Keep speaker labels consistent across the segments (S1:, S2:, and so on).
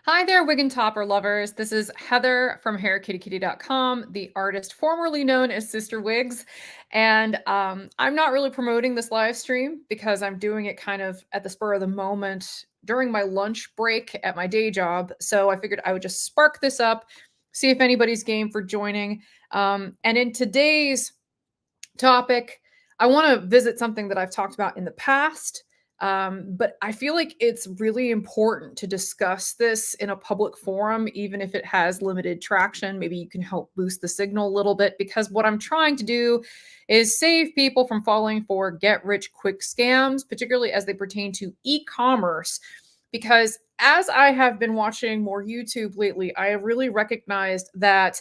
S1: Hi there, wig and topper lovers. This is Heather from hairkitty.com, the artist formerly known as Sister Wigs. And I'm not really promoting this live stream because I'm doing it kind of at the spur of the moment during my lunch break at my day job. So I figured I would just spark this up, see if anybody's game for joining. And in today's topic, I want to visit something that I've talked about in the past. But I feel like it's really important to discuss this in a public forum, even if it has limited traction. Maybe you can help boost the signal a little bit, because what I'm trying to do is save people from falling for get rich quick scams, particularly as they pertain to e-commerce. Because as I have been watching more YouTube lately, I have really recognized that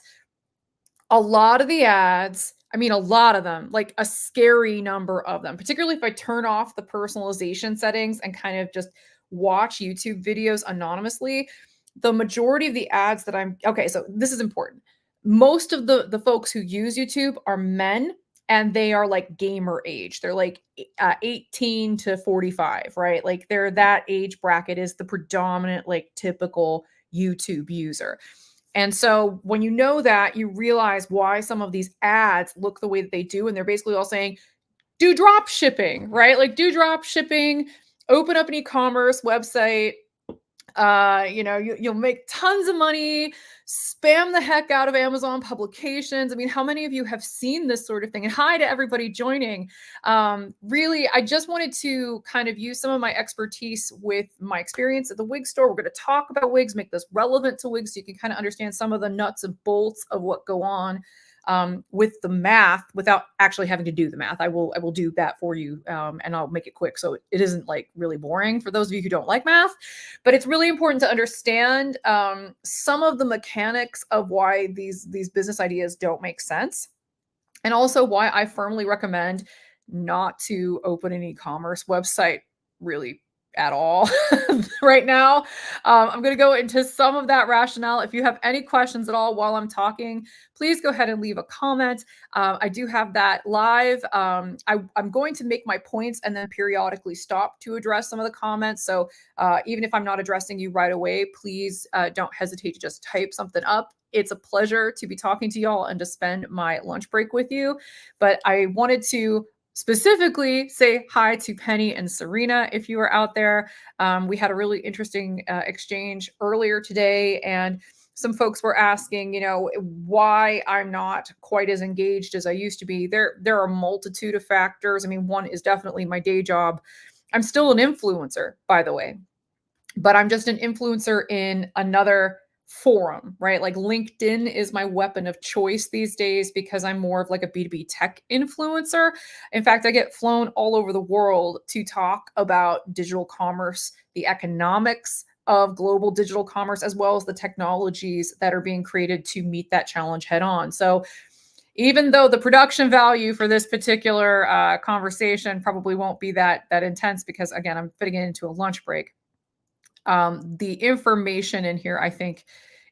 S1: a lot of the ads, I mean, a lot of them, like a scary number of them, particularly if I turn off the personalization settings and kind of just watch YouTube videos anonymously, the majority of the ads that okay, so this is important. Most of the folks who use YouTube are men, and they are like gamer age. They're like 18 to 45, right? Like they're that age bracket is the predominant, like typical YouTube user. And so when you know that, you realize why some of these ads look the way that they do. And they're basically all saying, do drop shipping, right? Like do drop shipping, open up an e-commerce website, you'll make tons of money, spam the heck out of Amazon publications. I mean, how many of you have seen this sort of thing? And hi to everybody joining. Really, I just wanted to kind of use some of my expertise with my experience at the wig store. We're going to talk about wigs, make this relevant to wigs so you can kind of understand some of the nuts and bolts of what go on with the math without actually having to do the math. I will do that for you, and I'll make it quick so it isn't like really boring for those of you who don't like math. But it's really important to understand some of the mechanics of why these business ideas don't make sense, and also why I firmly recommend not to open an e-commerce website really at all right now. I'm going to go into some of that rationale. If you have any questions at all while I'm talking, please go ahead and leave a comment. I do have that live. I'm going to make my points and then periodically stop to address some of the comments. So even if I'm not addressing you right away, please don't hesitate to just type something up. It's a pleasure to be talking to y'all and to spend my lunch break with you. But I wanted to specifically say hi to Penny and Serena if you are out there. We had a really interesting exchange earlier today, and some folks were asking, why I'm not quite as engaged as I used to be. There are a multitude of factors. I mean, one is definitely my day job. I'm still an influencer, by the way, but I'm just an influencer in another forum, right? Like LinkedIn is my weapon of choice these days because I'm more of like a B2B tech influencer. In fact, I get flown all over the world to talk about digital commerce, the economics of global digital commerce, as well as the technologies that are being created to meet that challenge head on. So even though the production value for this particular conversation probably won't be that intense, because again, I'm fitting it into a lunch break, the information in here, I think,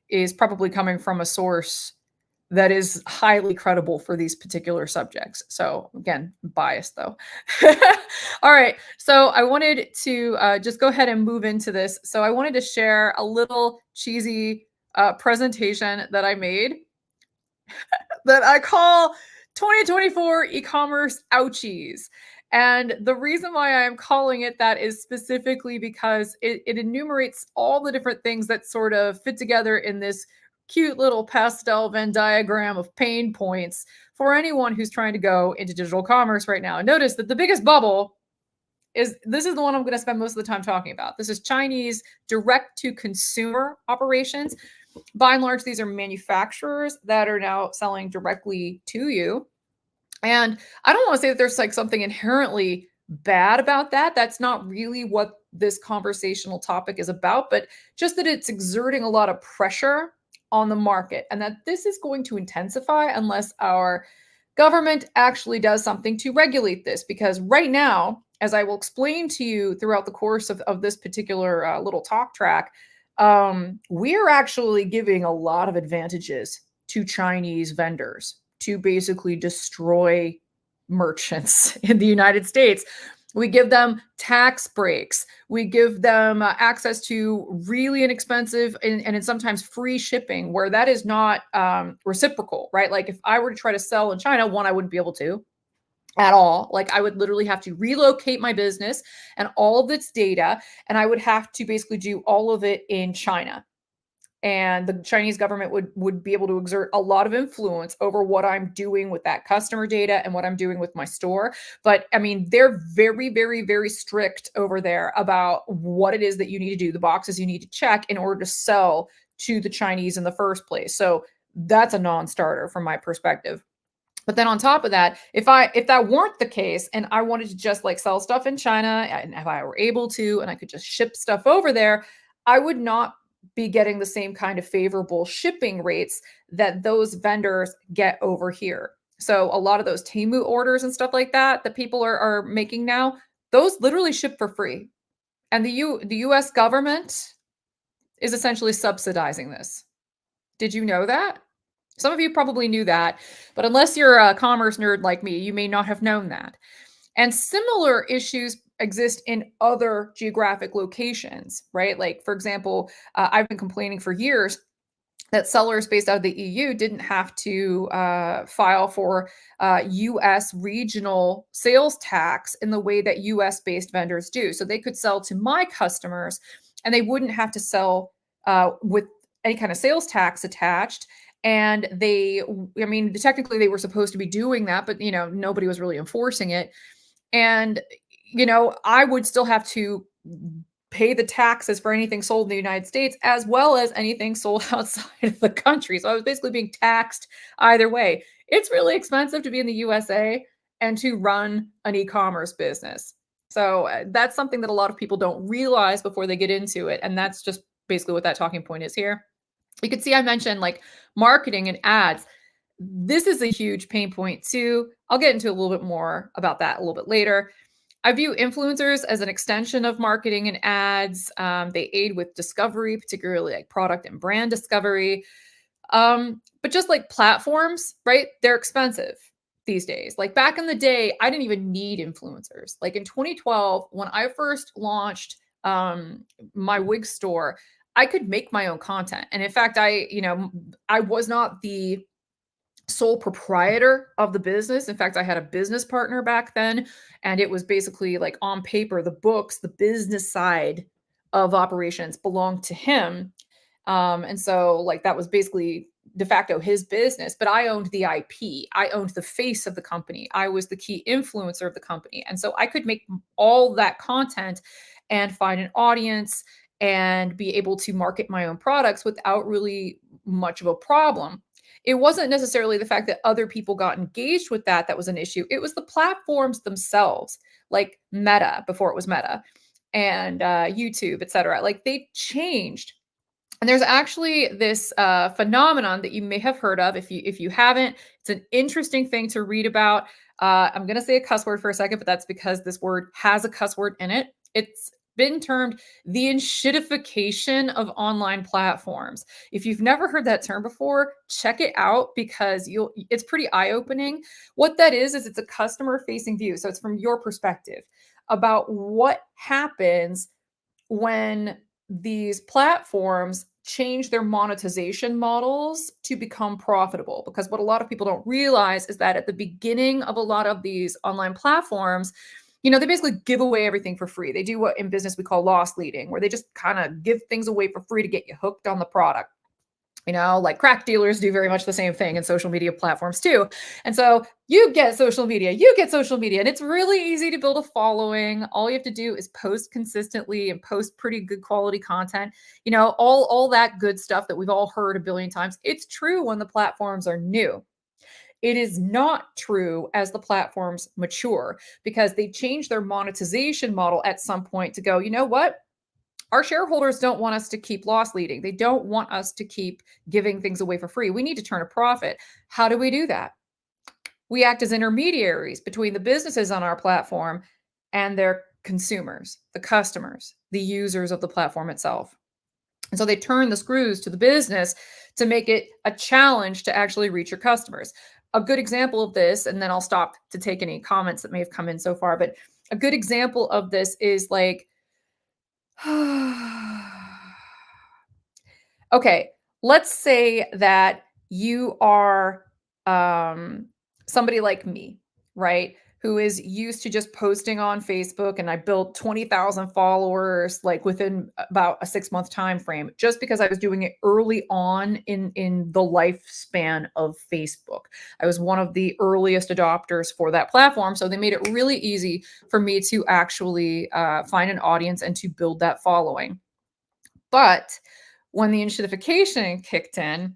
S1: is probably coming from a source that is highly credible for these particular subjects. So again, biased though. All right. So I wanted to just go ahead and move into this. So I wanted to share a little cheesy presentation that I made that I call 2024 e-commerce ouchies. And the reason why I'm calling it that is specifically because it enumerates all the different things that sort of fit together in this cute little pastel Venn diagram of pain points for anyone who's trying to go into digital commerce right now. And notice that the biggest bubble is this is the one I'm going to spend most of the time talking about. This is Chinese direct to consumer operations. By and large, these are manufacturers that are now selling directly to you. And I don't want to say that there's like something inherently bad about that. That's not really what this conversational topic is about, but just that it's exerting a lot of pressure on the market, and that this is going to intensify unless our government actually does something to regulate this. Because right now, as I will explain to you throughout the course of this particular little talk track, we're actually giving a lot of advantages to Chinese vendors to basically destroy merchants in the United States. We give them tax breaks. We give them access to really inexpensive and sometimes free shipping where that is not reciprocal, right? Like if I were to try to sell in China, one, I wouldn't be able to at all. Like I would literally have to relocate my business and all of its data, and I would have to basically do all of it in China, and the Chinese government would be able to exert a lot of influence over what I'm doing with that customer data and what I'm doing with my store. But I mean, they're very, very, very strict over there about what it is that you need to do, the boxes you need to check in order to sell to the Chinese in the first place. So that's a non-starter from my perspective. But then on top of that, if that weren't the case and I wanted to just like sell stuff in China and if I were able to and I could just ship stuff over there, I would not be getting the same kind of favorable shipping rates that those vendors get over here. So a lot of those Temu orders and stuff like that that people are making now, those literally ship for free. And the US government is essentially subsidizing this. Did you know that? Some of you probably knew that, but unless you're a commerce nerd like me, you may not have known that. And similar issues exist in other geographic locations, right? Like, for example, I've been complaining for years that sellers based out of the EU didn't have to file for US regional sales tax in the way that US based vendors do. So they could sell to my customers and they wouldn't have to sell with any kind of sales tax attached. And I mean, technically they were supposed to be doing that, but nobody was really enforcing it. And I would still have to pay the taxes for anything sold in the United States as well as anything sold outside of the country. So I was basically being taxed either way. It's really expensive to be in the USA and to run an e-commerce business. So that's something that a lot of people don't realize before they get into it. And that's just basically what that talking point is here. You can see I mentioned like marketing and ads. This is a huge pain point too. I'll get into a little bit more about that a little bit later. I view influencers as an extension of marketing and ads. They aid with discovery, particularly like product and brand discovery. But just like platforms, right? They're expensive these days. Like back in the day, I didn't even need influencers. Like in 2012, when I first launched my wig store, I could make my own content. And in fact, I was not the sole proprietor of the business. In fact, I had a business partner back then, and it was basically like on paper, the books, the business side of operations belonged to him. And so like that was basically de facto his business, but I owned the IP. I owned the face of the company. I was the key influencer of the company. And so I could make all that content and find an audience and be able to market my own products without really much of a problem. It wasn't necessarily the fact that other people got engaged with that was an issue. It was the platforms themselves, like Meta before it was Meta, and YouTube, etc. Like they changed. And there's actually this phenomenon that you may have heard of. If you haven't, it's an interesting thing to read about. I'm going to say a cuss word for a second, but that's because this word has a cuss word in it. It's been termed the enshittification of online platforms. If you've never heard that term before, check it out because it's pretty eye-opening. What that is it's a customer-facing view. So it's from your perspective about what happens when these platforms change their monetization models to become profitable. Because what a lot of people don't realize is that at the beginning of a lot of these online platforms, they basically give away everything for free. They do what in business we call loss leading, where they just kind of give things away for free to get you hooked on the product. Like crack dealers do very much the same thing in social media platforms too. And so you get social media, and it's really easy to build a following. All you have to do is post consistently and post pretty good quality content. All that good stuff that we've all heard a billion times. It's true when the platforms are new. It is not true as the platforms mature because they change their monetization model at some point to go, you know what? Our shareholders don't want us to keep loss leading. They don't want us to keep giving things away for free. We need to turn a profit. How do we do that? We act as intermediaries between the businesses on our platform and their consumers, the customers, the users of the platform itself. And so they turn the screws to the business to make it a challenge to actually reach your customers. A good example of this, and then I'll stop to take any comments that may have come in so far, but A good example of this is like, okay, let's say that you are somebody like me, right? Who is used to just posting on Facebook, and I built 20,000 followers like within about a 6-month time frame just because I was doing it early on in the lifespan of Facebook. I was one of the earliest adopters for that platform, so they made it really easy for me to actually find an audience and to build that following. But when the initiatification kicked in,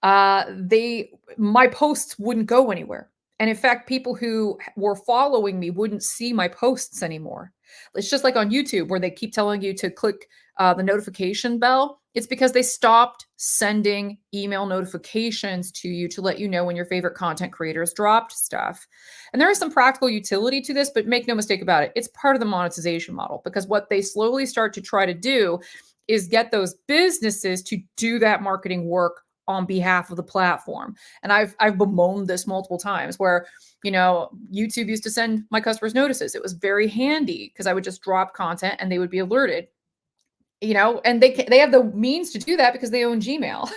S1: they my posts wouldn't go anywhere. And in fact, people who were following me wouldn't see my posts anymore. It's just like on YouTube where they keep telling you to click the notification bell. It's because they stopped sending email notifications to you to let you know when your favorite content creators dropped stuff. And there is some practical utility to this, but make no mistake about it, it's part of the monetization model because what they slowly start to try to do is get those businesses to do that marketing work on behalf of the platform. And I've bemoaned this multiple times where, YouTube used to send my customers notices. It was very handy because I would just drop content and they would be alerted. And they have the means to do that because they own Gmail,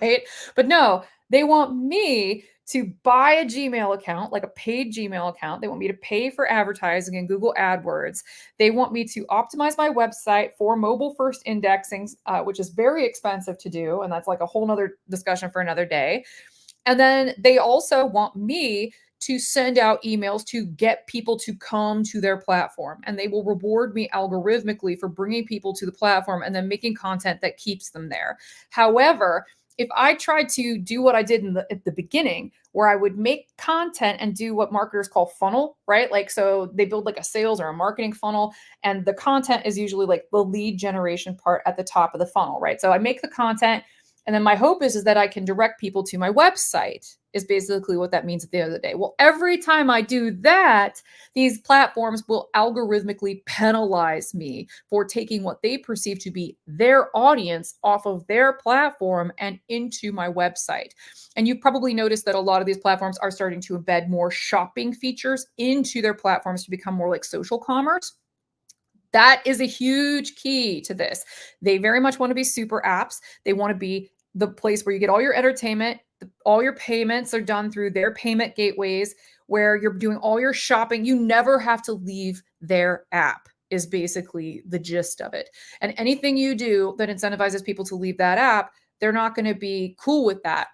S1: right? But no, they want me to buy a Gmail account, like a paid Gmail account. They want me to pay for advertising in Google AdWords. They want me to optimize my website for mobile first indexing, which is very expensive to do. And that's like a whole nother discussion for another day. And then they also want me to send out emails to get people to come to their platform. And they will reward me algorithmically for bringing people to the platform and then making content that keeps them there. However, if I tried to do what I did at the beginning, where I would make content and do what marketers call funnel, right? Like, so they build like a sales or a marketing funnel, and the content is usually like the lead generation part at the top of the funnel, right? So I make the content, and then my hope is that I can direct people to my website, is basically what that means at the end of the day. Well, every time I do that, these platforms will algorithmically penalize me for taking what they perceive to be their audience off of their platform and into my website. And you've probably noticed that a lot of these platforms are starting to embed more shopping features into their platforms to become more like social commerce. That is a huge key to this. They very much want to be super apps. They want to be the place where you get all your entertainment, all your payments are done through their payment gateways, where you're doing all your shopping. You never have to leave their app, is basically the gist of it. And anything you do that incentivizes people to leave that app, they're not going to be cool with that.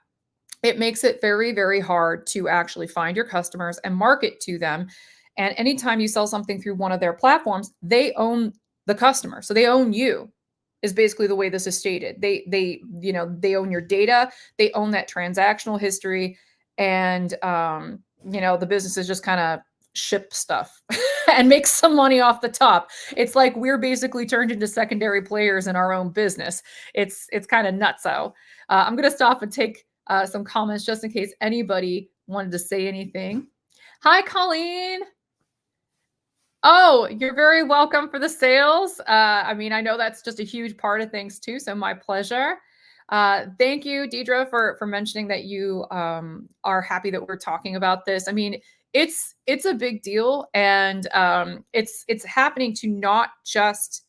S1: It makes it very, very hard to actually find your customers and market to them. And anytime you sell something through one of their platforms, they own the customer. So they own you, is basically the way this is stated. They own your data, they own that transactional history, and the businesses just kind of ship stuff and make some money off the top. It's like we're basically turned into secondary players in our own business. It's kind of nutso. I'm gonna stop and take some comments just in case anybody wanted to say anything. Hi, Colleen. Oh, you're very welcome for the sales. I know that's just a huge part of things too, so my pleasure. Thank you, Deidre, for mentioning that you are happy that we're talking about this. I mean, it's a big deal, and it's happening to not just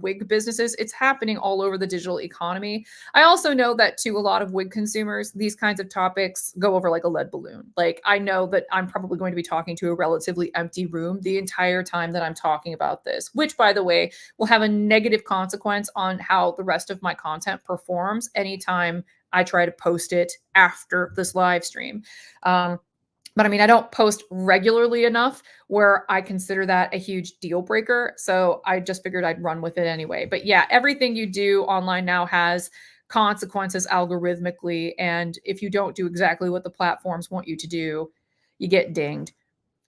S1: wig businesses. It's happening all over the digital economy. I also know that to a lot of wig consumers, these kinds of topics go over like a lead balloon. Like, I know that I'm probably going to be talking to a relatively empty room the entire time that I'm talking about this, which, by the way, will have a negative consequence on how the rest of my content performs anytime I try to post it after this live stream. But I don't post regularly enough where I consider that a huge deal breaker. So I just figured I'd run with it anyway. But yeah, everything you do online now has consequences algorithmically. And if you don't do exactly what the platforms want you to do, you get dinged.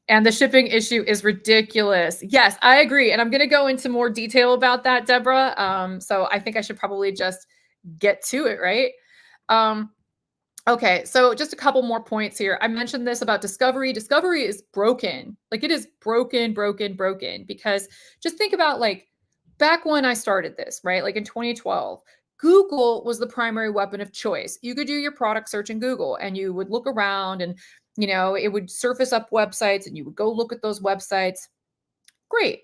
S1: And the shipping issue is ridiculous. Yes, I agree. And I'm going to go into more detail about that, Deborah. So I think I should probably just get to it, right? Okay, so just a couple more points here. I mentioned this about discovery. Discovery is broken. Like, it is broken, broken, broken. Because just think about like back when I started this, right? Like in 2012, Google was the primary weapon of choice. You could do your product search in Google and you would look around, and it would surface up websites and you would go look at those websites. Great.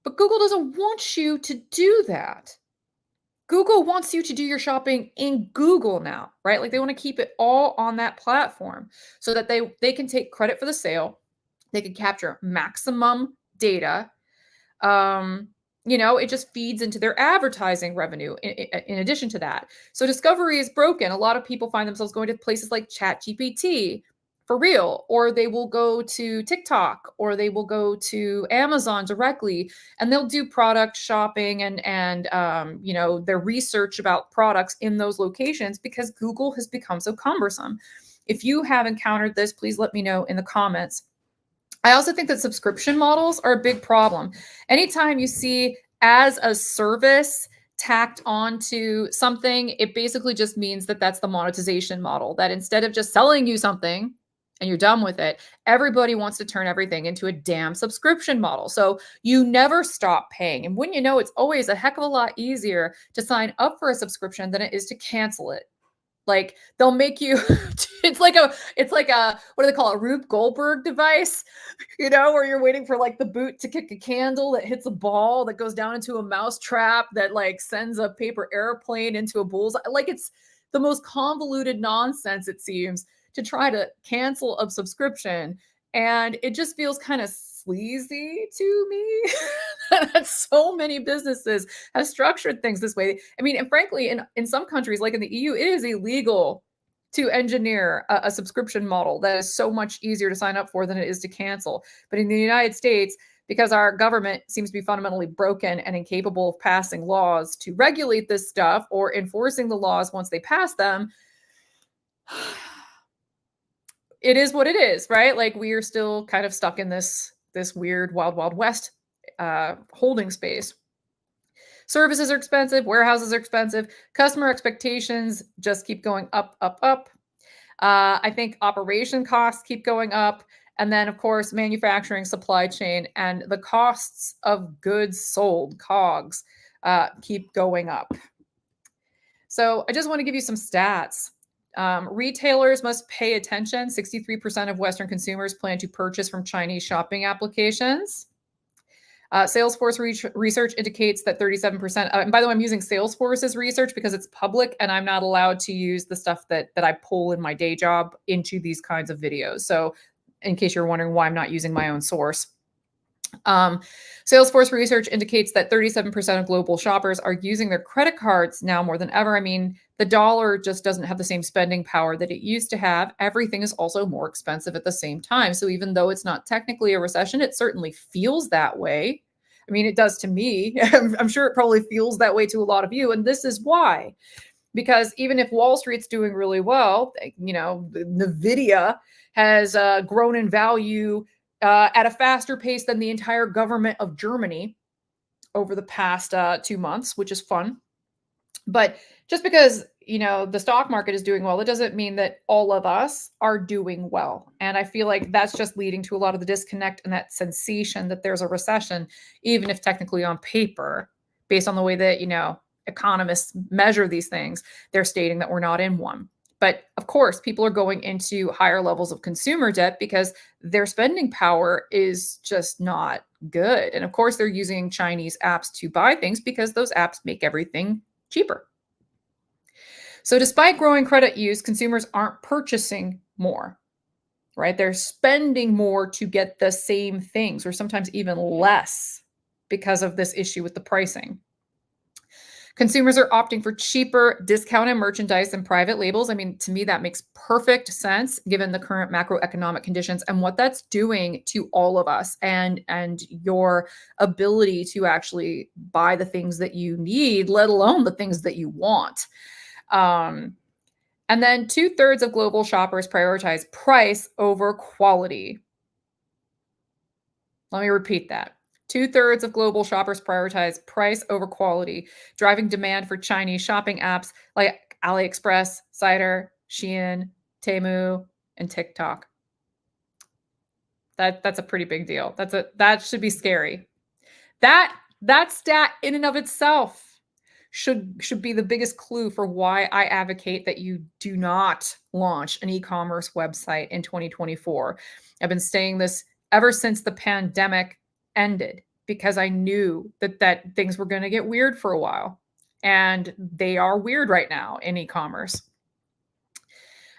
S1: But Google doesn't want you to do that. Google wants you to do your shopping in Google now, right? Like they want to keep it all on that platform so that they can take credit for the sale. They can capture maximum data. um it just feeds into their advertising revenue in addition to that. So discovery is broken. A lot of people find themselves going to places like ChatGPT for real, or they will go to TikTok, or they will go to Amazon directly, and they'll do product shopping and their research about products in those locations because Google has become so cumbersome. If you have encountered this, please let me know in the comments. I also think that subscription models are a big problem. Anytime you see as a service tacked onto something, it basically just means that that's the monetization model. That instead of just selling you something and you're done with it, everybody wants to turn everything into a damn subscription model. So you never stop paying. And when you know, it's always a heck of a lot easier to sign up for a subscription than it is to cancel it. Like they'll make you it's like a what do they call it? A Rube Goldberg device, where you're waiting for like the boot to kick a candle that hits a ball that goes down into a mouse trap that like sends a paper airplane into a bullseye. Like it's the most convoluted nonsense, it seems, to try to cancel a subscription. And it just feels kind of sleazy to me that so many businesses have structured things this way. I mean, and frankly, in some countries, like in the EU, it is illegal to engineer a subscription model that is so much easier to sign up for than it is to cancel. But in the United States, because our government seems to be fundamentally broken and incapable of passing laws to regulate this stuff or enforcing the laws once they pass them, it is what it is, right? Like we are still kind of stuck in this weird wild wild west holding space. Services are expensive, warehouses are expensive, customer expectations just keep going up, up, up. I think operation costs keep going up. And then, of course, manufacturing, supply chain, and the costs of goods sold, COGS, keep going up. So I just want to give you some stats. Retailers must pay attention. 63% of Western consumers plan to purchase from Chinese shopping applications. Salesforce research indicates that 37%, and by the way, I'm using Salesforce's research because it's public and I'm not allowed to use the stuff that I pull in my day job into these kinds of videos. So in case you're wondering why I'm not using my own source. Salesforce research indicates that 37% of global shoppers are using their credit cards now more than ever. I mean, the dollar just doesn't have the same spending power that it used to have. Everything is also more expensive at the same time. So even though it's not technically a recession, it certainly feels that way. I mean, it does to me. I'm sure it probably feels that way to a lot of you. And this is why. Because even if Wall Street's doing really well, NVIDIA has grown in value at a faster pace than the entire government of Germany over the past 2 months, which is fun. But just because, the stock market is doing well, it doesn't mean that all of us are doing well. And I feel like that's just leading to a lot of the disconnect and that sensation that there's a recession, even if technically on paper, based on the way that, economists measure these things, they're stating that we're not in one. But of course, people are going into higher levels of consumer debt because their spending power is just not good. And of course, they're using Chinese apps to buy things because those apps make everything cheaper. So despite growing credit use, consumers aren't purchasing more, right? They're spending more to get the same things or sometimes even less because of this issue with the pricing. Consumers are opting for cheaper discounted merchandise and private labels. I mean, to me, that makes perfect sense given the current macroeconomic conditions and what that's doing to all of us and your ability to actually buy the things that you need, let alone the things that you want. And then 2/3 of global shoppers prioritize price over quality. Let me repeat that. 2/3 of global shoppers prioritize price over quality, driving demand for Chinese shopping apps like AliExpress, Cider, Shein, Temu, and TikTok. That's a pretty big deal. That should be scary. That stat in and of itself should be the biggest clue for why I advocate that you do not launch an e-commerce website in 2024. I've been saying this ever since the pandemic ended because I knew that things were going to get weird for a while. And they are weird right now in e-commerce.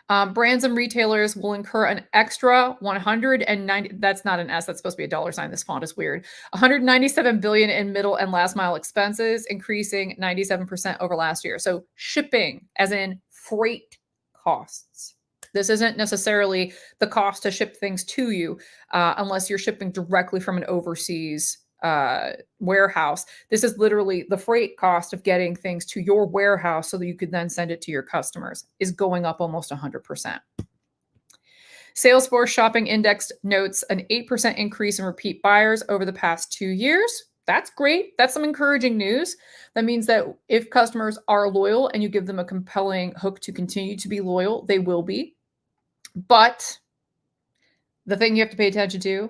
S1: Brands and retailers will incur an extra 190, that's not an S, that's supposed to be a dollar sign. This font is weird. 197 billion in middle and last mile expenses, increasing 97% over last year. So shipping, as in freight costs. This isn't necessarily the cost to ship things to you, unless you're shipping directly from an overseas warehouse. This is literally the freight cost of getting things to your warehouse so that you could then send it to your customers is going up almost 100%. Salesforce Shopping Index notes an 8% increase in repeat buyers over the past 2 years. That's great. That's some encouraging news. That means that if customers are loyal and you give them a compelling hook to continue to be loyal, they will be. But the thing you have to pay attention to,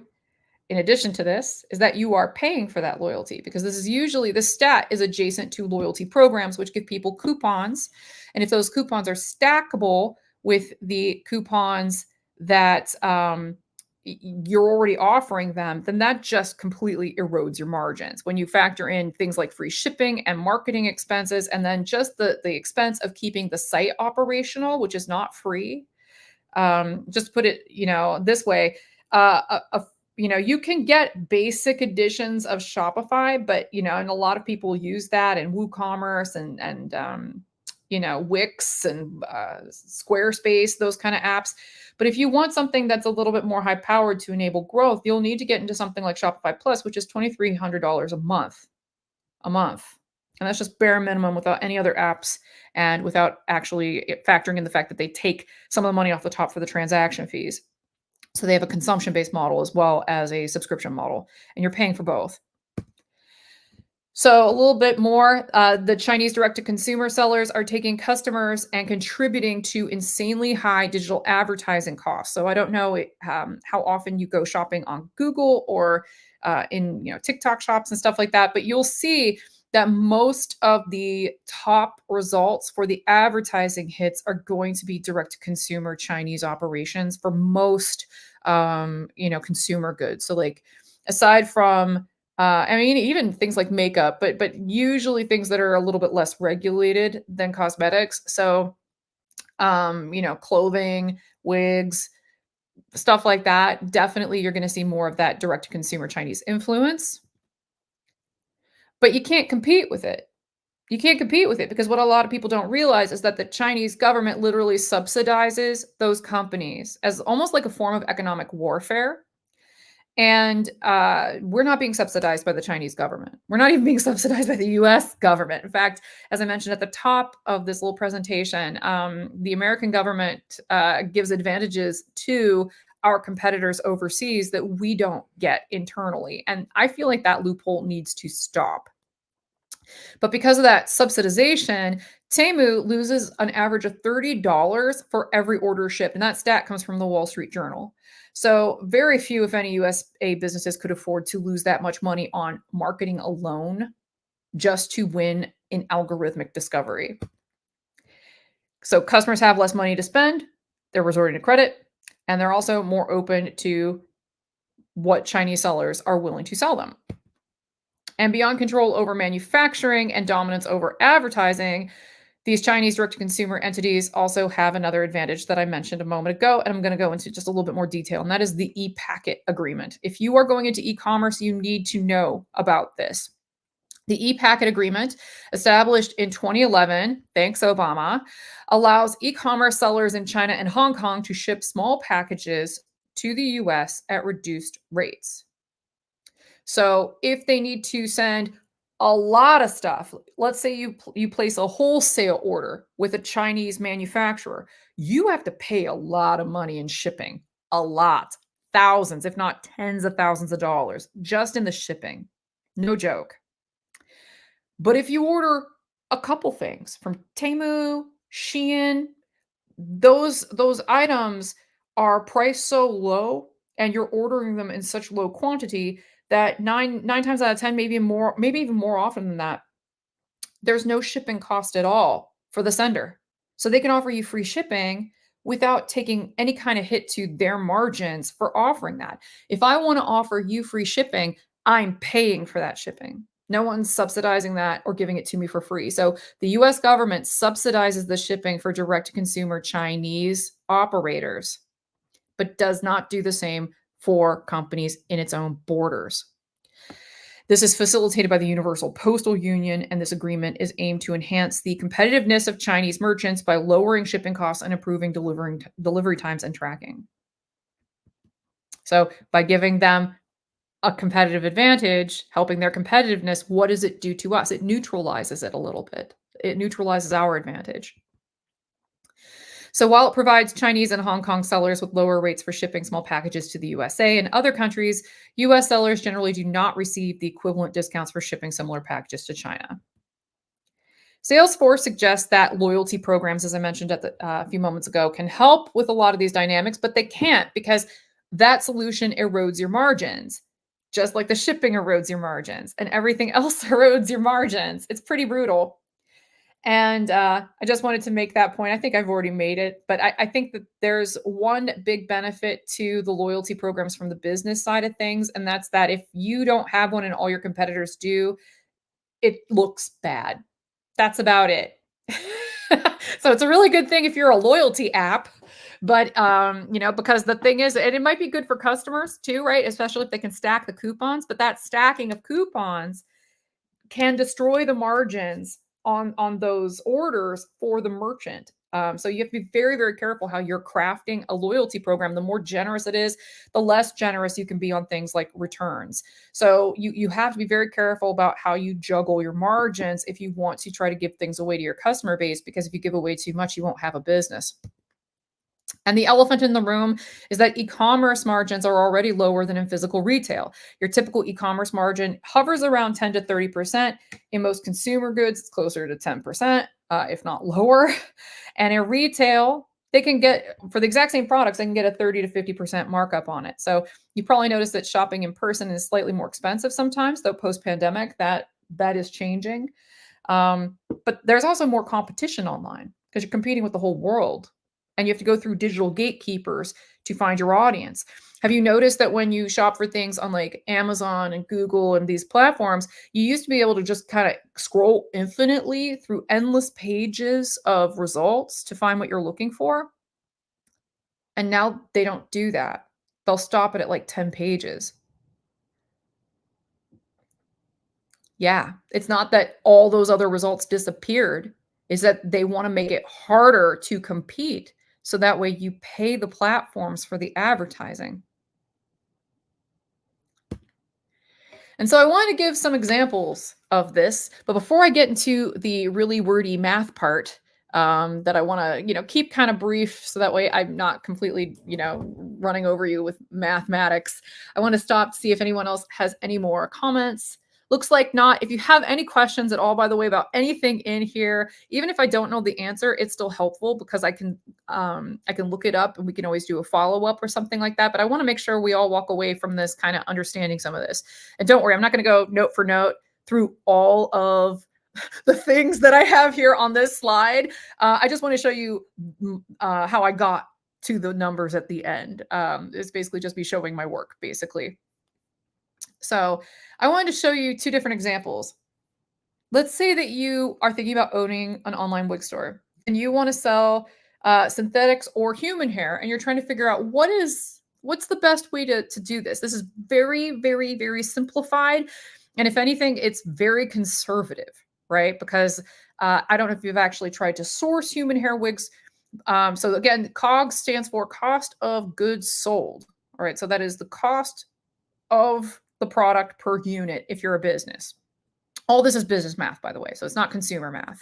S1: in addition to this, is that you are paying for that loyalty, because this is usually, the stat is adjacent to loyalty programs, which give people coupons. And if those coupons are stackable with the coupons that you're already offering them, then that just completely erodes your margins. When you factor in things like free shipping and marketing expenses, and then just the expense of keeping the site operational, which is not free. Just put it, this way, you can get basic editions of Shopify, but, and a lot of people use that in WooCommerce and Wix and Squarespace, those kind of apps. But if you want something that's a little bit more high powered to enable growth, you'll need to get into something like Shopify Plus, which is $2,300 a month. And that's just bare minimum without any other apps and without actually factoring in the fact that they take some of the money off the top for the transaction fees. So they have a consumption-based model as well as a subscription model, and you're paying for both. So a little bit more, the Chinese direct-to-consumer sellers are taking customers and contributing to insanely high digital advertising costs. So I don't know how often you go shopping on Google or in TikTok shops and stuff like that, but you'll see that most of the top results for the advertising hits are going to be direct-to-consumer Chinese operations for most, consumer goods. So like aside from, even things like makeup, but usually things that are a little bit less regulated than cosmetics. So, clothing, wigs, stuff like that. Definitely, you're going to see more of that direct-to-consumer Chinese influence. But you can't compete with it. You can't compete with it because what a lot of people don't realize is that the Chinese government literally subsidizes those companies as almost like a form of economic warfare. And we're not being subsidized by the Chinese government. We're not even being subsidized by the US government. In fact, as I mentioned at the top of this little presentation, the American government gives advantages to our competitors overseas that we don't get internally. And I feel like that loophole needs to stop. But because of that subsidization, Temu loses an average of $30 for every order shipped. And that stat comes from the Wall Street Journal. So very few, if any, USA businesses could afford to lose that much money on marketing alone just to win in algorithmic discovery. So customers have less money to spend, they're resorting to credit, and they're also more open to what Chinese sellers are willing to sell them. And beyond control over manufacturing and dominance over advertising, these Chinese direct-to-consumer entities also have another advantage that I mentioned a moment ago, and I'm going to go into just a little bit more detail, and that is the e-packet agreement. If you are going into e-commerce, you need to know about this. The e-packet agreement, established in 2011, thanks Obama, allows e-commerce sellers in China and Hong Kong to ship small packages to the US at reduced rates. So if they need to send a lot of stuff, let's say you place a wholesale order with a Chinese manufacturer, you have to pay a lot of money in shipping, a lot, thousands, if not tens of thousands of dollars, just in the shipping. No joke. But if you order a couple things from Temu, Shein, those items are priced so low and you're ordering them in such low quantity that nine times out of 10, maybe even more often than that, there's no shipping cost at all for the sender. So they can offer you free shipping without taking any kind of hit to their margins for offering that. If I want to offer you free shipping, I'm paying for that shipping. No one's subsidizing that or giving it to me for free. So the US government subsidizes the shipping for direct to consumer Chinese operators, but does not do the same for companies in its own borders. This is facilitated by the Universal Postal Union, and this agreement is aimed to enhance the competitiveness of Chinese merchants by lowering shipping costs and improving delivery times and tracking. So, by giving them a competitive advantage, helping their competitiveness, what does it do to us? It neutralizes it a little bit. It neutralizes our advantage. So while it provides Chinese and Hong Kong sellers with lower rates for shipping small packages to the USA and other countries, US sellers generally do not receive the equivalent discounts for shipping similar packages to China. Salesforce suggests that loyalty programs, as I mentioned a few moments ago, can help with a lot of these dynamics, but they can't because that solution erodes your margins, just like the shipping erodes your margins and everything else erodes your margins. It's pretty brutal. And I just wanted to make that point. I think I've already made it, but I think that there's one big benefit to the loyalty programs from the business side of things, and that's that if you don't have one and all your competitors do, it looks bad. That's about it. So it's a really good thing if you're a loyalty app, but because the thing is, and it might be good for customers too, right? Especially if they can stack the coupons, but that stacking of coupons can destroy the margins on those orders for the merchant. So you have to be very, very careful how you're crafting a loyalty program. The more generous it is, the less generous you can be on things like returns. So you have to be very careful about how you juggle your margins if you want to try to give things away to your customer base, because if you give away too much, you won't have a business. And the elephant in the room is that e-commerce margins are already lower than in physical retail. Your typical e-commerce margin hovers around 10 to 30%. In most consumer goods, it's closer to 10%, if not lower. And in retail, they can get, for the exact same products, they can get a 30 to 50% markup on it. So you probably noticed that shopping in person is slightly more expensive sometimes, though post-pandemic, that is changing. But there's also more competition online because you're competing with the whole world. And you have to go through digital gatekeepers to find your audience. Have you noticed that when you shop for things on like Amazon and Google and these platforms, you used to be able to just kind of scroll infinitely through endless pages of results to find what you're looking for? And now they don't do that. They'll stop it at like 10 pages. Yeah, it's not that all those other results disappeared, is that they wanna make it harder to compete, so that way you pay the platforms for the advertising. And so I wanted to give some examples of this, but before I get into the really wordy math part, that I wanna, keep kind of brief so that way I'm not completely, running over you with mathematics. I wanna stop to see if anyone else has any more comments. Looks like not. If you have any questions at all, by the way, about anything in here, even if I don't know the answer, it's still helpful because I can look it up and we can always do a follow-up or something like that. But I want to make sure we all walk away from this kind of understanding some of this. And don't worry, I'm not going to go note for note through all of the things that I have here on this slide. I just want to show you how I got to the numbers at the end. It's basically just me showing my work, basically. So I wanted to show you two different examples. Let's say that you are thinking about owning an online wig store and you want to sell synthetics or human hair, and you're trying to figure out what's the best way to do this. This is very, very, very simplified. And if anything, it's very conservative, right? Because I don't know if you've actually tried to source human hair wigs. So again, COGS stands for cost of goods sold. All right. So that is the cost of the product per unit if you're a business. All this is business math, by the way, so it's not consumer math.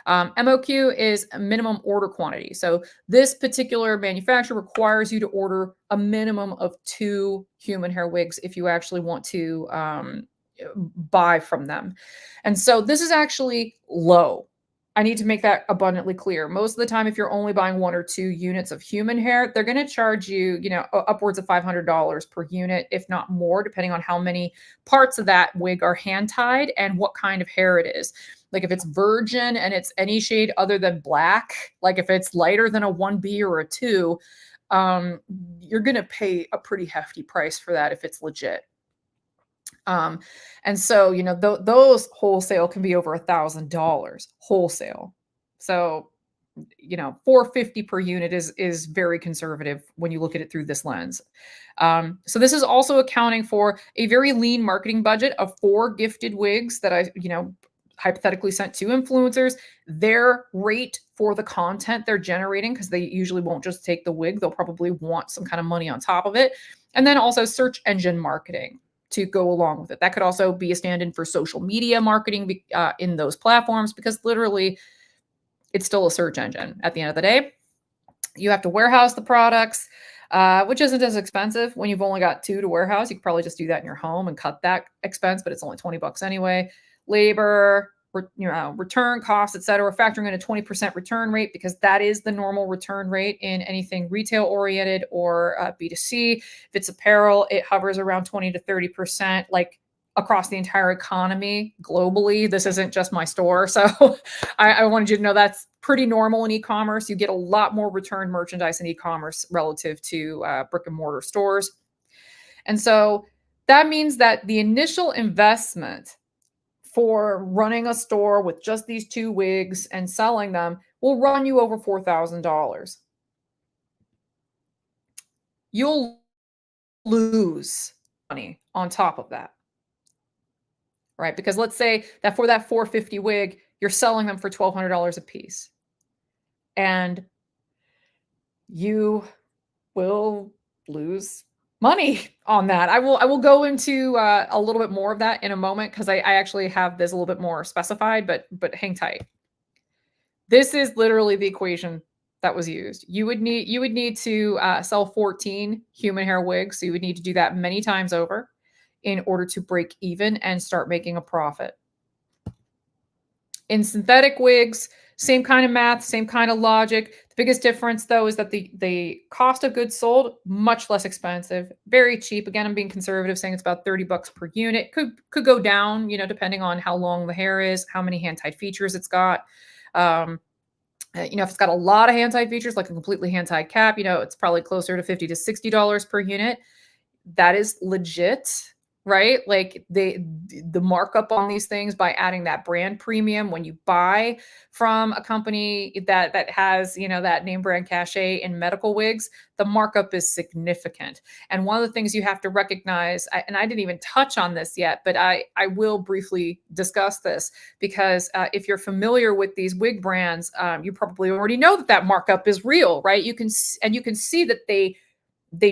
S1: MOQ is a minimum order quantity. So this particular manufacturer requires you to order a minimum of 2 human hair wigs if you actually want to buy from them. And so this is actually low. I need to make that abundantly clear. Most of the time, if you're only buying 1 or 2 units of human hair, they're going to charge you, upwards of $500 per unit, if not more, depending on how many parts of that wig are hand tied and what kind of hair it is. Like if it's virgin and it's any shade other than black, like if it's lighter than a 1B or a 2, you're going to pay a pretty hefty price for that if it's legit. Um, and so, those wholesale can be over $1,000 wholesale. So, 450 per unit is very conservative when you look at it through this lens. So this is also accounting for a very lean marketing budget of 4 gifted wigs that I, hypothetically sent to influencers. Their rate for the content they're generating, because they usually won't just take the wig, they'll probably want some kind of money on top of it. And then also search engine marketing to go along with it. That could also be a stand-in for social media marketing in those platforms, because literally it's still a search engine at the end of the day. You have to warehouse the products, which isn't as expensive when you've only got 2 to warehouse. You could probably just do that in your home and cut that expense, but it's only 20 bucks anyway. Labor, return costs, etc. Factoring in a 20% return rate, because that is the normal return rate in anything retail oriented or B2C. If it's apparel, it hovers around 20 to 30%, like across the entire economy globally. This isn't just my store. So I wanted you to know that's pretty normal in e-commerce. You get a lot more returned merchandise in e-commerce relative to brick and mortar stores. And so that means that the initial investment for running a store with just these 2 wigs and selling them will run you over $4,000. You'll lose money on top of that, right? Because let's say that for that 450 wig, you're selling them for $1,200 a piece. And you will lose money on that. I will go into a little bit more of that in a moment, because I actually have this a little bit more specified, but hang tight. This is literally the equation that was used. You would need to sell 14 human hair wigs. So you would need to do that many times over in order to break even and start making a profit. In synthetic wigs, same kind of math, same kind of logic. The biggest difference, though, is that the cost of goods sold, much less expensive, very cheap. Again, I'm being conservative, saying it's about 30 bucks per unit. Could go down, depending on how long the hair is, how many hand-tied features it's got. If it's got a lot of hand-tied features, like a completely hand-tied cap, it's probably closer to $50 to $60 per unit. That is legit, right? Like the markup on these things by adding that brand premium when you buy from a company that has, that name brand cachet in medical wigs, the markup is significant. And one of the things you have to recognize, and I didn't even touch on this yet, but I will briefly discuss this, because if you're familiar with these wig brands, you probably already know that markup is real, right? You can see that they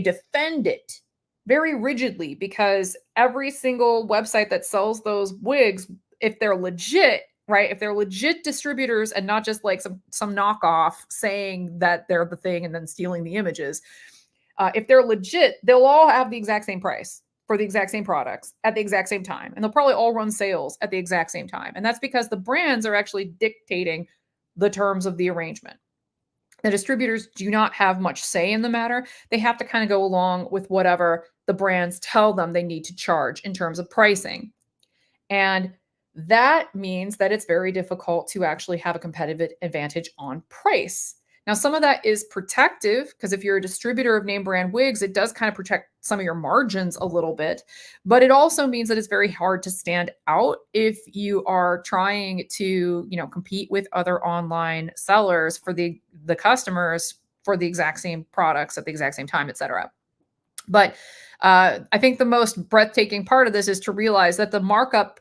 S1: defend it very rigidly, because every single website that sells those wigs, if they're legit, right? If they're legit distributors and not just like some knockoff saying that they're the thing and then stealing the images, if they're legit, they'll all have the exact same price for the exact same products at the exact same time. And they'll probably all run sales at the exact same time. And that's because the brands are actually dictating the terms of the arrangement. The distributors do not have much say in the matter. They have to kind of go along with whatever the brands tell them they need to charge in terms of pricing. And that means that it's very difficult to actually have a competitive advantage on price. Now, some of that is protective, because if you're a distributor of name brand wigs, it does kind of protect some of your margins a little bit. But it also means that it's very hard to stand out if you are trying to, compete with other online sellers for the customers for the exact same products at the exact same time, et cetera. But I think the most breathtaking part of this is to realize that the markup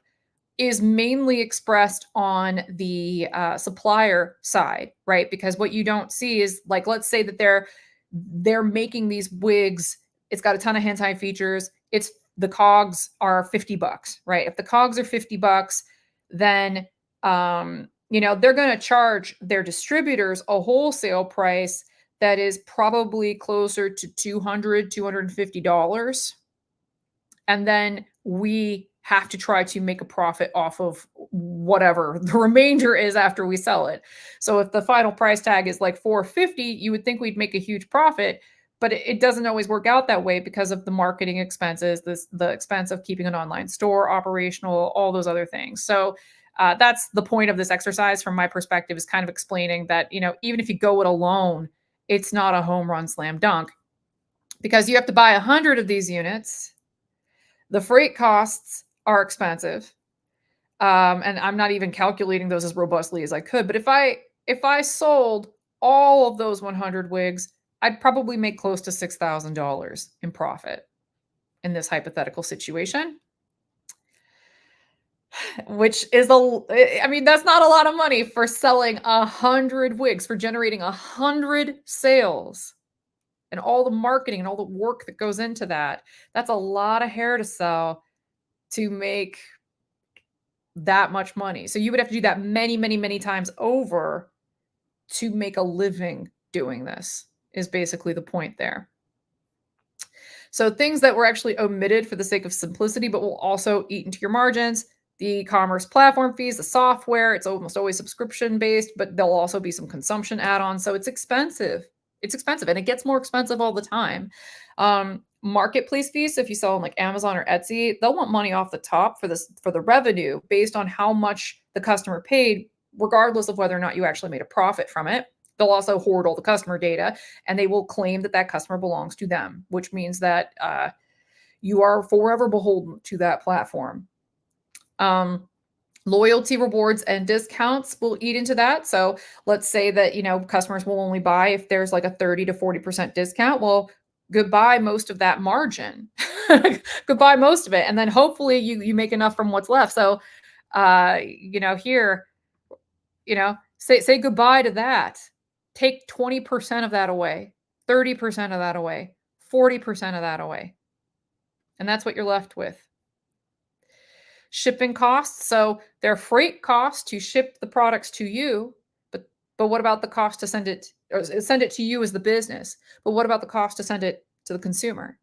S1: is mainly expressed on the supplier side, right? Because what you don't see is, like, let's say that they're making these wigs. It's got a ton of hand-tied features. It's the cogs are 50 bucks, right? If the cogs are 50 bucks, then they're going to charge their distributors a wholesale price that is probably closer to $250. And then we have to try to make a profit off of whatever the remainder is after we sell it. So if the final price tag is like $450, you would think we'd make a huge profit, but it doesn't always work out that way because of the marketing expenses, the expense of keeping an online store operational, all those other things. So that's the point of this exercise from my perspective, is kind of explaining that, even if you go it alone, it's not a home run slam dunk, because you have to buy 100 of these units. The freight costs are expensive. And I'm not even calculating those as robustly as I could. But if I sold all of those 100 wigs, I'd probably make close to $6,000 in profit in this hypothetical situation, which is I mean, that's not a lot of money for selling 100 wigs, for generating 100 sales and all the marketing and all the work that goes into that. That's a lot of hair to sell to make that much money. So you would have to do that many, many, many times over to make a living doing this, is basically the point there. So things that were actually omitted for the sake of simplicity, but will also eat into your margins: the e-commerce platform fees, the software. It's almost always subscription based, but there'll also be some consumption add-ons. So it's expensive. It's expensive, and it gets more expensive all the time. Marketplace fees. So if you sell on like Amazon or Etsy, they'll want money off the top for this, for the revenue based on how much the customer paid, regardless of whether or not you actually made a profit from it. They'll also hoard all the customer data, and they will claim that that customer belongs to them, which means that you are forever beholden to that platform. Loyalty rewards and discounts will eat into that. So let's say that, customers will only buy if there's like a 30 to 40% discount. Well, goodbye most of that margin. Goodbye most of it. And then hopefully you make enough from what's left. So here, say goodbye to that. Take 20% of that away, 30% of that away, 40% of that away. And that's what you're left with. Shipping costs. So there are freight costs to ship the products to you, but what about the cost to send it, or send it to you as the business? But what about the cost to send it to the consumer?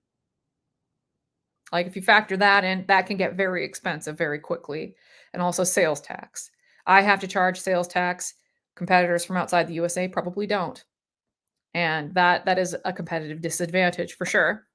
S1: Like if you factor that in, that can get very expensive very quickly. And also sales tax. I have to charge sales tax. Competitors from outside the USA probably don't. And that is a competitive disadvantage for sure.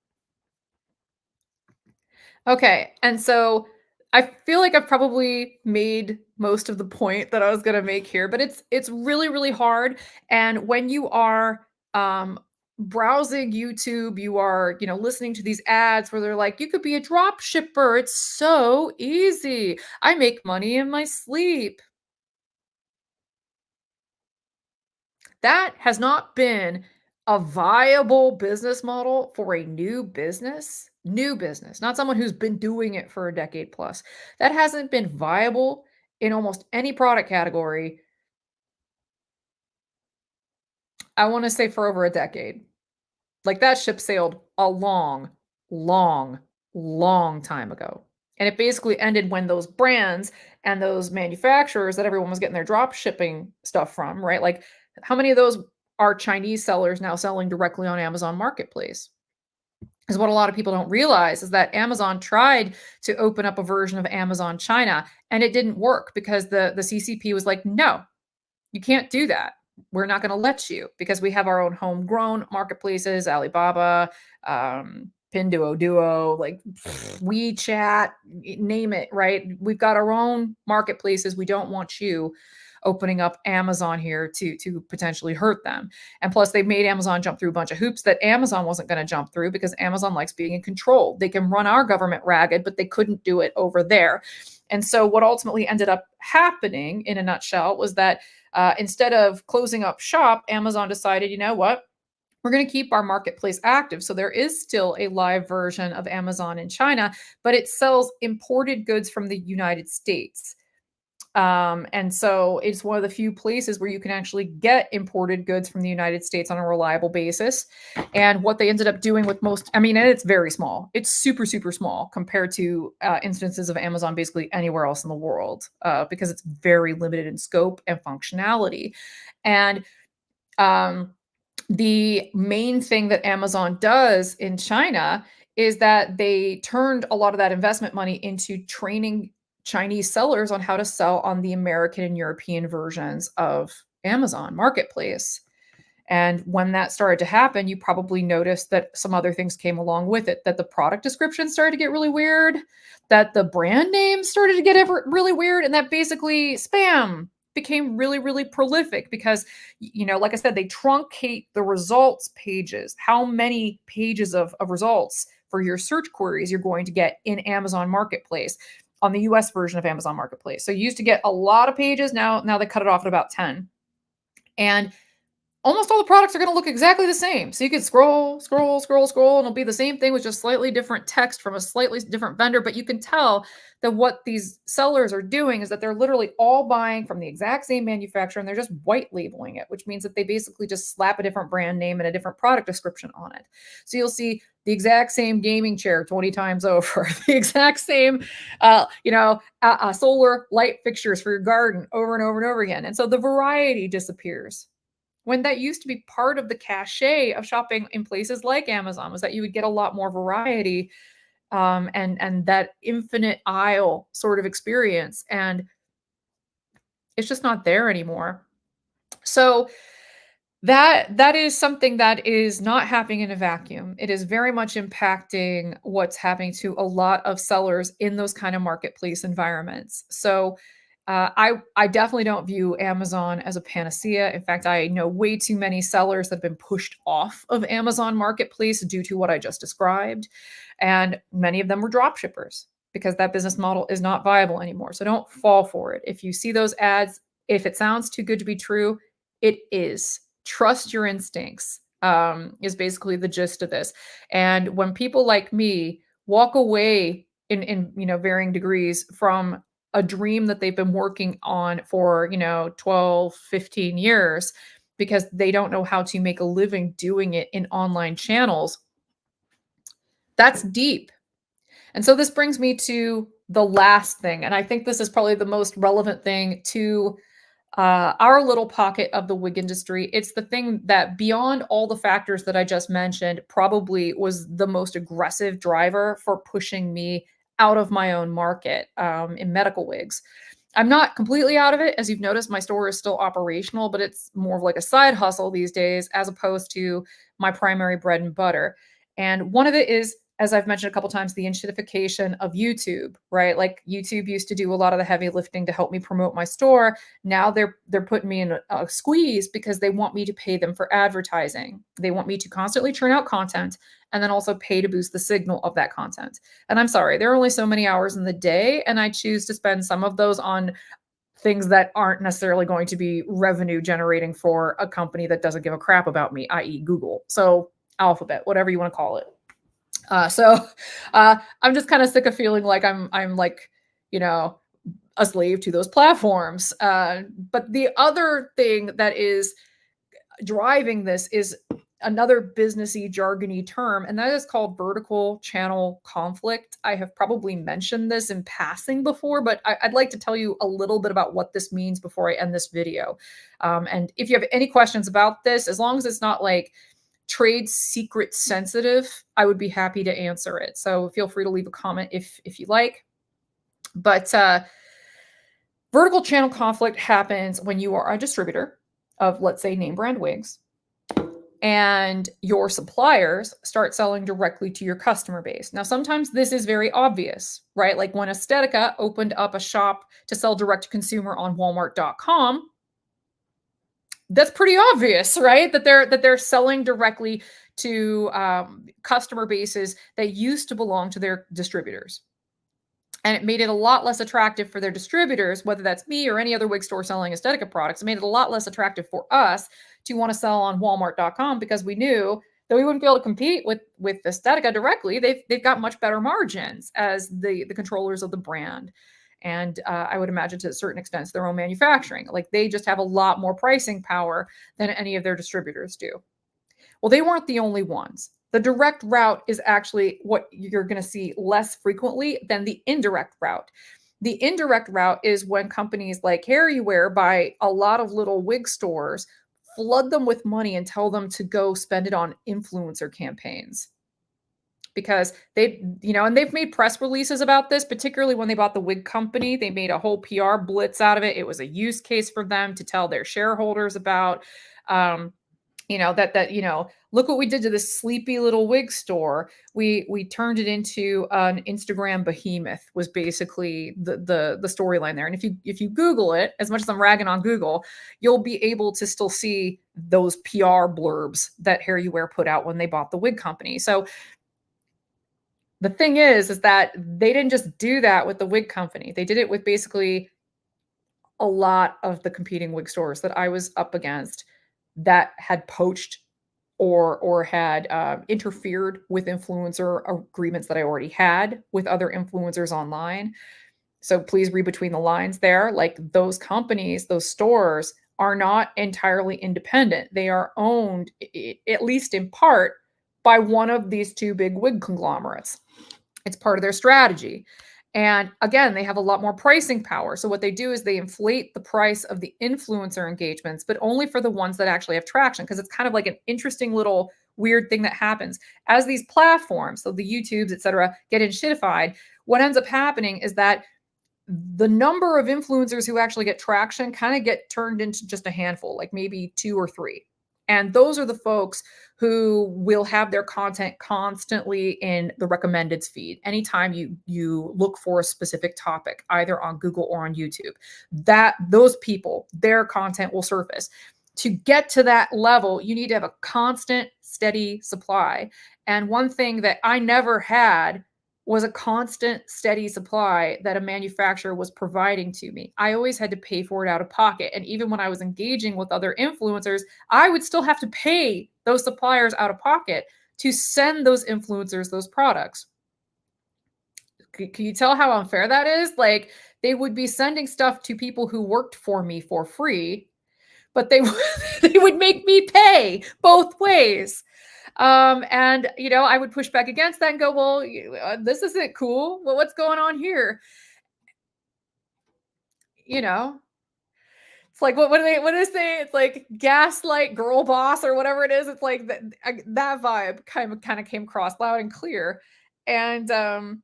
S1: Okay, and so I feel like I've probably made most of the point that I was gonna make here, but it's really, really hard. And when you are browsing YouTube, you are, listening to these ads where they're like, you could be a drop shipper. It's so easy. I make money in my sleep. That has not been a viable business model for a new business, not someone who's been doing it for a decade plus. That hasn't been viable in almost any product category. I want to say for over a decade. Like that ship sailed a long, long, long time ago. And it basically ended when those brands and those manufacturers that everyone was getting their drop shipping stuff from, right? Like how many of those are Chinese sellers now selling directly on Amazon Marketplace? Because what a lot of people don't realize is that Amazon tried to open up a version of Amazon China and it didn't work because the CCP was like, no, you can't do that. We're not going to let you because we have our own homegrown marketplaces, Alibaba, Pinduoduo, like WeChat, name it, right? We've got our own marketplaces. We don't want you opening up Amazon here to potentially hurt them. And plus they made Amazon jump through a bunch of hoops that Amazon wasn't going to jump through because Amazon likes being in control. They can run our government ragged, but they couldn't do it over there. And so what ultimately ended up happening in a nutshell was that instead of closing up shop, Amazon decided, you know what? We're going to keep our marketplace active. So there is still a live version of Amazon in China, but it sells imported goods from the United States. And so it's one of the few places where you can actually get imported goods from the United States on a reliable basis. And what they ended up doing with most, and it's very small. It's super, super small compared to instances of Amazon basically anywhere else in the world because it's very limited in scope and functionality. And the main thing that Amazon does in China is that they turned a lot of that investment money into training Chinese sellers on how to sell on the American and European versions of Amazon Marketplace. And when that started to happen, you probably noticed that some other things came along with it, that the product description started to get really weird, that the brand name started to get really weird, and that basically spam became really, really prolific because, like I said, they truncate the results pages, how many pages of results for your search queries you're going to get in Amazon Marketplace. on the US version of Amazon Marketplace. So you used to get a lot of pages. Now they cut it off at about 10. And almost all the products are going to look exactly the same. So you can scroll, scroll, scroll, scroll, and it'll be the same thing with just slightly different text from a slightly different vendor. But you can tell that what these sellers are doing is that they're literally all buying from the exact same manufacturer and they're just white labeling it, which means that they basically just slap a different brand name and a different product description on it. So you'll see the exact same gaming chair 20 times over, the exact same, solar light fixtures for your garden over and over and over again. And so the variety disappears when that used to be part of the cachet of shopping in places like Amazon, was that you would get a lot more variety, and that infinite aisle sort of experience, and it's just not there anymore. So that is something that is not happening in a vacuum. It is very much impacting what's happening to a lot of sellers in those kind of marketplace environments. So I definitely don't view Amazon as a panacea. In fact, I know way too many sellers that have been pushed off of Amazon Marketplace due to what I just described, and many of them were drop shippers because that business model is not viable anymore. So don't fall for it. If you see those ads, if it sounds too good to be true, it is. Trust your instincts, is basically the gist of this. And when people like me walk away in varying degrees from a dream that they've been working on for 12, 15 years because they don't know how to make a living doing it in online channels, that's deep. And so this brings me to the last thing, and I think this is probably the most relevant thing to our little pocket of the wig industry. It's the thing that, beyond all the factors that I just mentioned, probably was the most aggressive driver for pushing me out of my own market, in medical wigs. I'm not completely out of it. As you've noticed, my store is still operational, but it's more of like a side hustle these days as opposed to my primary bread and butter. And one of it is, as I've mentioned a couple times, the institution of YouTube, right? Like YouTube used to do a lot of the heavy lifting to help me promote my store. Now they're putting me in a squeeze because they want me to pay them for advertising. They want me to constantly churn out content and then also pay to boost the signal of that content. And I'm sorry, there are only so many hours in the day, and I choose to spend some of those on things that aren't necessarily going to be revenue generating for a company that doesn't give a crap about me, i.e. Google. So Alphabet, whatever you want to call it. I'm just kind of sick of feeling like I'm like, you know, a slave to those platforms. But the other thing that is driving this is another businessy, jargony term, and that is called vertical channel conflict. I have probably mentioned this in passing before, but I'd like to tell you a little bit about what this means before I end this video. And if you have any questions about this, as long as it's not like trade secret sensitive, I would be happy to answer it. So feel free to leave a comment if you like. But vertical channel conflict happens when you are a distributor of, let's say, name brand wigs, and your suppliers start selling directly to your customer base. Now, sometimes this is very obvious, right? Like when Estetica opened up a shop to sell direct to consumer on Walmart.com, that's pretty obvious, right? That they're selling directly to customer bases that used to belong to their distributors. And it made it a lot less attractive for their distributors, whether that's me or any other wig store selling Estetica products. It made it a lot less attractive for us to want to sell on Walmart.com because we knew that we wouldn't be able to compete with Estetica directly. They've got much better margins as the controllers of the brand. And I would imagine to a certain extent their own manufacturing. Like they just have a lot more pricing power than any of their distributors do. Well, they weren't the only ones. The direct route is actually what you're going to see less frequently than the indirect route. The indirect route is when companies like HarryWear buy a lot of little wig stores, flood them with money, and tell them to go spend it on influencer campaigns. Because and they've made press releases about this, particularly when they bought the wig company. They made a whole PR blitz out of it. It was a use case for them to tell their shareholders about. Look what we did to this sleepy little wig store. We turned it into an Instagram behemoth, was basically the storyline there. And if you Google it, as much as I'm ragging on Google, you'll be able to still see those PR blurbs that HarryWear put out when they bought the wig company. So The thing is that they didn't just do that with the wig company. They did it with basically a lot of the competing wig stores that I was up against that had poached or had interfered with influencer agreements that I already had with other influencers online. So please read between the lines there. Like those companies, those stores are not entirely independent. They are owned, at least in part, by one of these two big wig conglomerates. It's part of their strategy. And again, they have a lot more pricing power. So what they do is they inflate the price of the influencer engagements, but only for the ones that actually have traction, because it's kind of like an interesting little weird thing that happens. As these platforms, so the YouTubes, et cetera, get enshittified, what ends up happening is that the number of influencers who actually get traction kind of get turned into just a handful, like maybe 2 or 3. And those are the folks who will have their content constantly in the recommendeds feed. Anytime you look for a specific topic, either on Google or on YouTube, that those people, their content will surface. To get to that level, you need to have a constant, steady supply. And one thing that I never had was a constant, steady supply that a manufacturer was providing to me. I always had to pay for it out of pocket. And even when I was engaging with other influencers, I would still have to pay those suppliers out of pocket to send those influencers those products. Can you tell how unfair that is? Like, they would be sending stuff to people who worked for me for free, but they they would make me pay both ways. And I would push back against that and go, well, this isn't cool. Well, what's going on here? You know, it's like, what do they say? It's like gaslight girl boss or whatever it is. It's like that vibe kind of came across loud and clear. And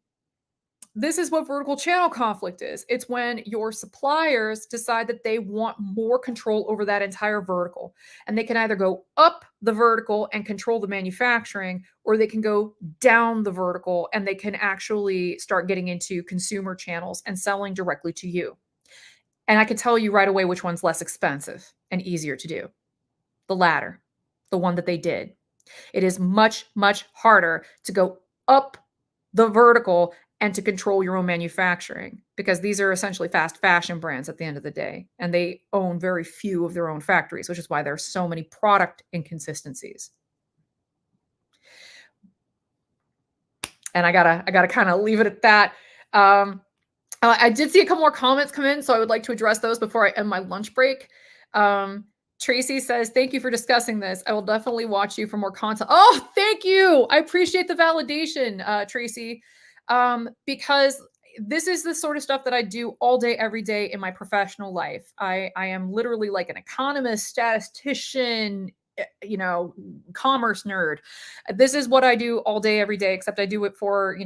S1: this is what vertical channel conflict is. It's when your suppliers decide that they want more control over that entire vertical. And they can either go up the vertical and control the manufacturing, or they can go down the vertical and they can actually start getting into consumer channels and selling directly to you. And I can tell you right away which one's less expensive and easier to do. The latter, the one that they did. It is much, much harder to go up the vertical and to control your own manufacturing, because these are essentially fast fashion brands at the end of the day, and they own very few of their own factories, which is why there's so many product inconsistencies. And I gotta kind of leave it at that. I did see a couple more comments come in, so I would like to address those before I end my lunch break. Tracy says, thank you for discussing this. I will definitely watch you for more content. Oh, thank you. I appreciate the validation, Tracy, because this is the sort of stuff that I do all day, every day in my professional life. I am literally like an economist, statistician, commerce nerd. This is what I do all day, every day, except I do it for,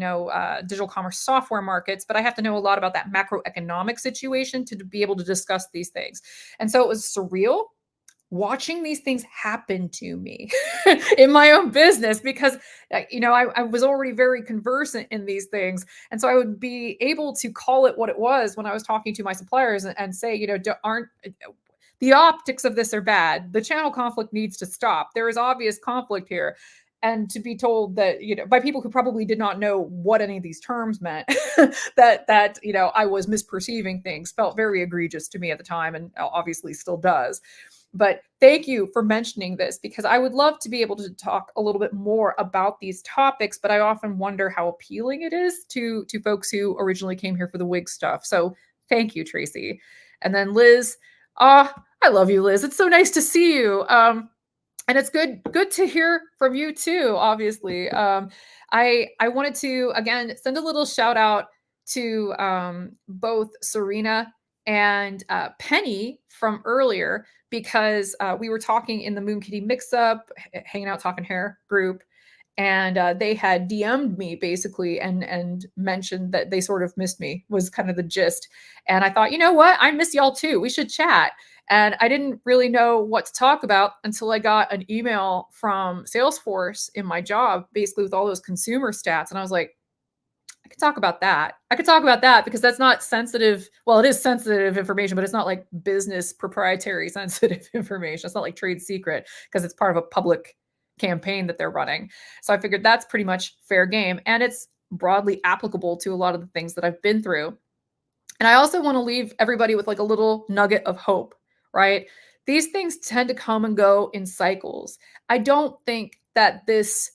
S1: digital commerce software markets, but I have to know a lot about that macroeconomic situation to be able to discuss these things. And so it was surreal watching these things happen to me in my own business, because I was already very conversant in these things, and so I would be able to call it what it was when I was talking to my suppliers and say, aren't the optics of this are bad. The channel conflict needs to stop. There is obvious conflict here. And to be told that, by people who probably did not know what any of these terms meant, that I was misperceiving things, felt very egregious to me at the time, and obviously still does. But thank you for mentioning this, because I would love to be able to talk a little bit more about these topics, but I often wonder how appealing it is to folks who originally came here for the wig stuff. So thank you, Tracy. And then Liz, I love you, Liz. It's so nice to see you. And it's good to hear from you too, obviously. I wanted to, again, send a little shout out to both Serena and Penny from earlier, because we were talking in the Moon Kitty Mix-Up, hanging out, talking hair group, and they had DM'd me basically and mentioned that they sort of missed me, was kind of the gist. And I thought, you know what? I miss y'all too. We should chat. And I didn't really know what to talk about until I got an email from Salesforce in my job, basically with all those consumer stats. And I was like, I could talk about that. I could talk about that because that's not sensitive. Well, it is sensitive information, but it's not like business proprietary sensitive information. It's not like trade secret, because it's part of a public campaign that they're running. So I figured that's pretty much fair game. And it's broadly applicable to a lot of the things that I've been through. And I also want to leave everybody with like a little nugget of hope, right? These things tend to come and go in cycles. I don't think that this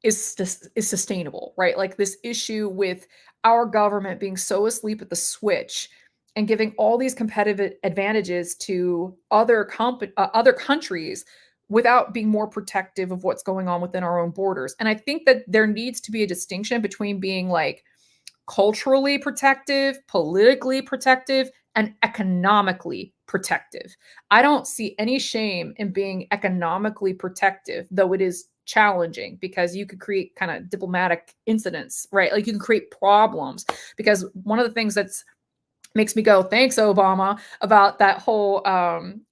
S1: is sustainable, right? Like this issue with our government being so asleep at the switch and giving all these competitive advantages to other countries without being more protective of what's going on within our own borders. And I think that there needs to be a distinction between being like culturally protective, politically protective, and economically protective. I don't see any shame in being economically protective, though it is challenging because you could create kind of diplomatic incidents, right? Like you can create problems because one of the things that's makes me go, thanks, Obama, about that whole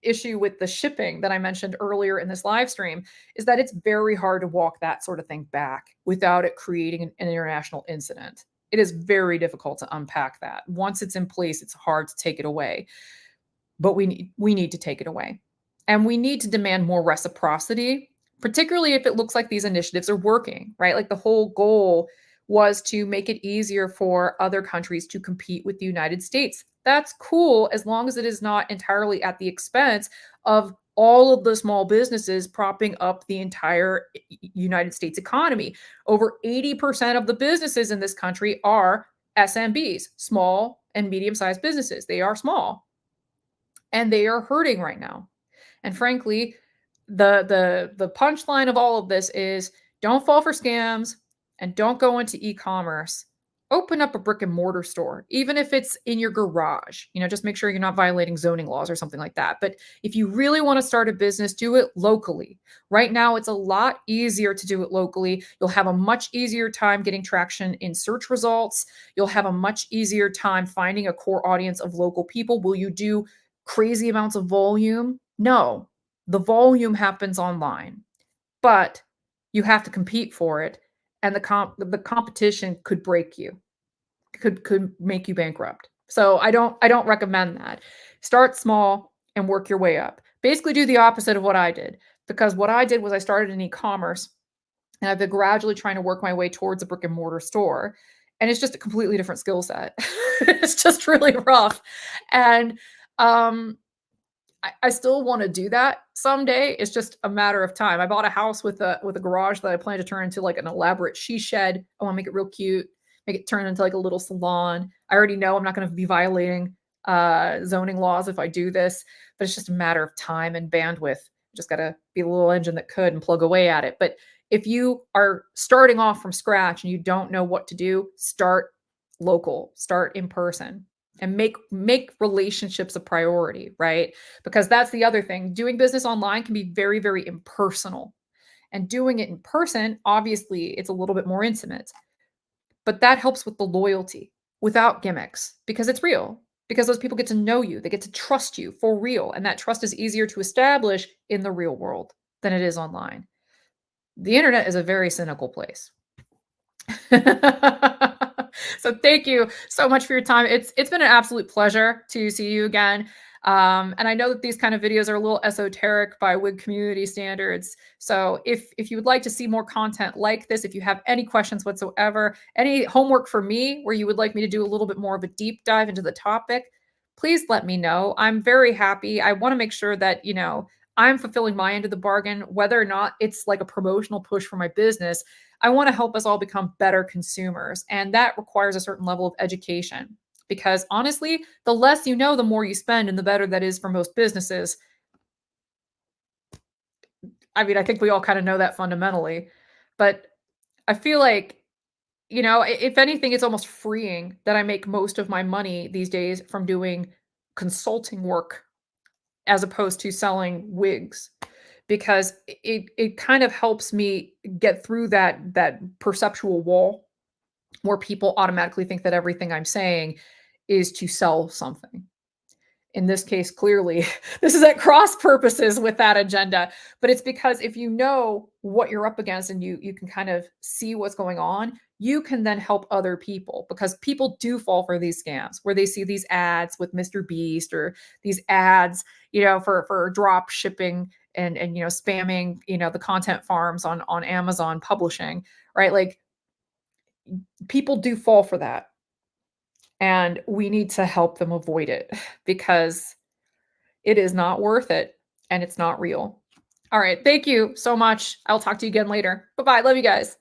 S1: issue with the shipping that I mentioned earlier in this live stream is that it's very hard to walk that sort of thing back without it creating an international incident. It is very difficult to unpack that. Once it's in place, it's hard to take it away, but we need to take it away. And we need to demand more reciprocity, particularly if it looks like these initiatives are working, right? Like the whole goal was to make it easier for other countries to compete with the United States. That's cool as long as it is not entirely at the expense of all of the small businesses propping up the entire United States economy. Over 80% of the businesses in this country are SMBs, small and medium sized businesses. They are small and they are hurting right now. And frankly, the punchline of all of this is don't fall for scams and don't go into e-commerce. Open up a brick and mortar store, even if it's in your garage. Just make sure you're not violating zoning laws or something like that. But if you really want to start a business, do it locally. Right now, it's a lot easier to do it locally. You'll have a much easier time getting traction in search results. You'll have a much easier time finding a core audience of local people. Will you do crazy amounts of volume? No, the volume happens online, but you have to compete for it, and the competition could break you, could make you bankrupt. So I don't recommend that. Start small and work your way up. Basically, do the opposite of what I did because what I did was I started in e-commerce and I've been gradually trying to work my way towards a brick and mortar store, and it's just a completely different skill set. It's just really rough, and um, I still want to do that someday. It's just a matter of time. I bought a house with a garage that I plan to turn into like an elaborate she shed. I want to make it real cute, make it turn into like a little salon. I already know I'm not going to be violating zoning laws if I do this, but it's just a matter of time and bandwidth. Just got to be a little engine that could and plug away at it. But if you are starting off from scratch and you don't know what to do, start local, start in person and make relationships a priority, right? Because that's the other thing. Doing business online can be very, very impersonal. And doing it in person, obviously, it's a little bit more intimate. But that helps with the loyalty without gimmicks because it's real. Because those people get to know you, they get to trust you for real. And that trust is easier to establish in the real world than it is online. The internet is a very cynical place. So thank you so much for your time. It's been an absolute pleasure to see you again. And I know that these kind of videos are a little esoteric by WIG community standards. So if you would like to see more content like this, if you have any questions whatsoever, any homework for me where you would like me to do a little bit more of a deep dive into the topic, please let me know. I'm very happy. I want to make sure that, I'm fulfilling my end of the bargain, whether or not it's like a promotional push for my business. I want to help us all become better consumers. And that requires a certain level of education because honestly, the less you know, the more you spend, and the better that is for most businesses. I mean, I think we all kind of know that fundamentally, but I feel like, if anything, it's almost freeing that I make most of my money these days from doing consulting work as opposed to selling wigs because it kind of helps me get through that perceptual wall where people automatically think that everything I'm saying is to sell something. In this case, clearly, this is at cross purposes with that agenda. But it's because if you know what you're up against and you can kind of see what's going on, you can then help other people because people do fall for these scams where they see these ads with Mr. Beast or these ads, for drop shipping and spamming, the content farms on Amazon publishing, right? Like People do fall for that, and we need to help them avoid it because it is not worth it and it's not real. All right. Thank you so much. I'll talk to you again later. Bye bye. Love you guys.